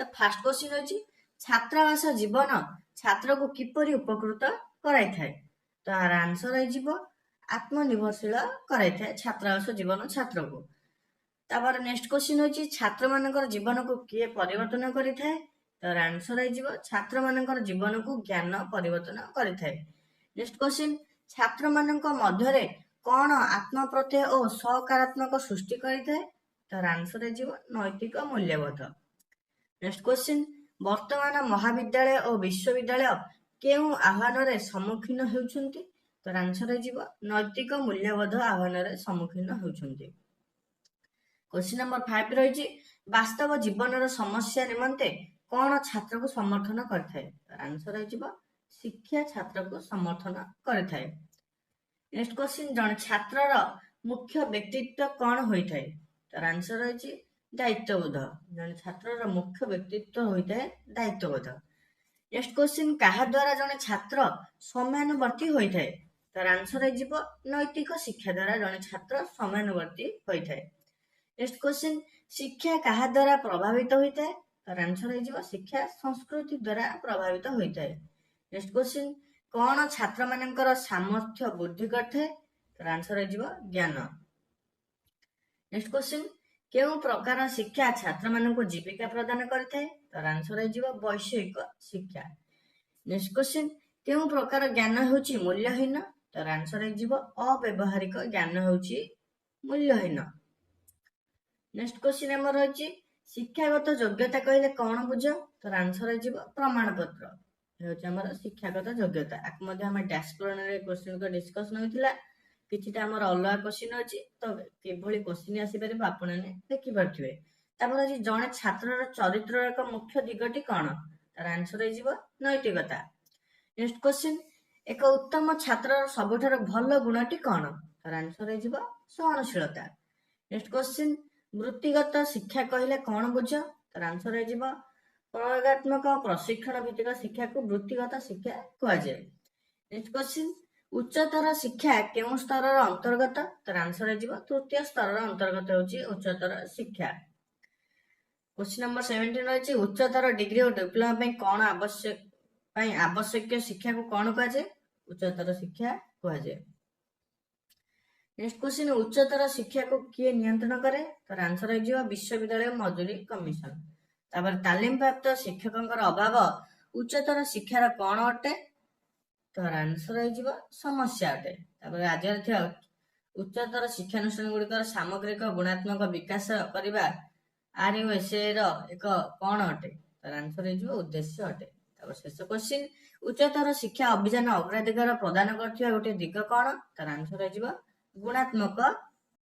ତ first question होची छात्रावास जीवन छात्र को किपरि उपकृत कराइथाय। तो आर आंसर है जीवो आत्मनिर्भरशील कराइथाय छात्रावास जीवन छात्र को। तापर नेक्स्ट क्वेश्चन होची छात्र मानकर जीवन को किए परिवर्तन करिथाय। तो आंसर है जीवो छात्र मानकर जीवन को ज्ञान परिवर्तन करिथाय। नेक्स्ट क्वेश्चन छात्र मानक मध्यरे कौन आत्मप्रत्यय और सकारात्मक सृष्टि करिथाय। तो आंसर है जीवो नैतिक मूल्यबोध। नेक्स्ट क्वेश्चन वर्तमान महाविद्यालय और विश्वविद्यालय केउ आह्वान रे सम्मुखीन हेउछन्ति। तो आंसर है जीवो नैतिक मूल्यबोध आह्वान रे सम्मुखीन हेउछन्ति। क्वेश्चन नंबर 5 रही वास्तव जीवन समस्या निमंते कौन छात्र को समर्थन करथाय। तो आंसर है जीवो शिक्षा छात्र को समर्थन करथाय। नेक्स्ट क्वेश्चन जन छात्रर मुख्य व्यक्तित्व कौन होइथाय। तो आंसर है दायित्वबोध। जन छात्रर मुख्य व्यक्तित्व होइथाय दायित्वबोध। नेक्स्ट क्वेश्चन कहा द्वारा जन छात्र समानुवर्ती होइथाय। तो आंसर है जीवो नैतिक शिक्षा द्वारा जन छात्र समानुवर्ती होइथाय। नेक्स्ट क्वेश्चन शिक्षा कहा द्वारा प्रभावित होइथाय। तो आंसर है जीवो शिक्षा संस्कृति द्वारा प्रभावित होइथाय। नेक्स्ट क्वेश्चन कौन छात्र मानकर सामर्थ्य वृद्धि करथे। तो आंसर है जीवो ज्ञान। नेक्स्ट क्वेश्चन केउ प्रकार शिक्षा छात्र मानक जीविका प्रदान करथे। तो आंसर है जीवो वैषयिक शिक्षा। नेक्स्ट क्वेश्चन केउ प्रकार ज्ञान होची मूल्यहीन। तो आंसर है जीवो अव्यवहारिक ज्ञान होची मूल्यहीन। नेक्स्ट क्वेश्चन हमर होची शिक्षागत योग्यता कहले कौन बुझ। तो आंसर है जीवो प्रमाण पत्र होची हमर शिक्षागत योग्यता। आक मध्ये हम डैशबोर्ड रे क्वेश्चन को डिस्कशन होइतिला किछिटा हमर अलग क्वेश्चन अछि। तो केभली क्वेश्चन आसी परिबो आपण ने देखि परथिबे। तापर अछि जणे छात्रर चरित्रर एक मुख्य दिगटी कौन। तार आंसर है जीवो नैतिकता। नेक्स्ट क्वेश्चन एक उत्तम छात्रर सबुठार भल गुणटी कौन। तार आंसर है जीवो सहनशीलता। नेक्स्ट क्वेश्चन वृत्तिगत शिक्षा कहले कौन बुझ। तार आंसर है जीवो प्रयोगात्मक प्रशिक्षण भित्तिक शिक्षा को वृत्तिगत शिक्षा कहा जाए। नेक्स्ट क्वेश्चन उच्चतर शिक्षा केउ स्तर अंतर्गत। तार आंसर है जीवो तृतीय स्तर अंतर्गत होची उच्चतर शिक्षा। क्वेश्चन नंबर 17 रही उच्चतर डिग्री और डिप्लोमा पे कौन आवश्यक शिक्षा को कौन कहा जाए। उच्चतर शिक्षा कहा जाए। नेक्स्ट क्वेश्चन उच्चतर शिक्षा को किए नियंत्रण करे। तो आंसर है जीवो विश्वविद्यालय मजूरी कमिशन। तापर तालीम प्राप्त शिक्षकंकर अभाव उच्चतर शिक्षार कौन अटे। तो आंसर है जीवो समस्या अटे। तापर राज्य थे उच्चतर शिक्षानुष्ठान गुड़िकर सामग्रिक गुणात्मक विकास करबा आरयूएसए रो एक कौन अटे। तो आंसर है जीवो उद्देश्य अटे। तापर शेष क्वेश्चन उच्चतर शिक्षा अभियान अग्राधिकार प्रदान करथिबा गोटे दिग कौन। तो आंसर है जीवो गुणात्मक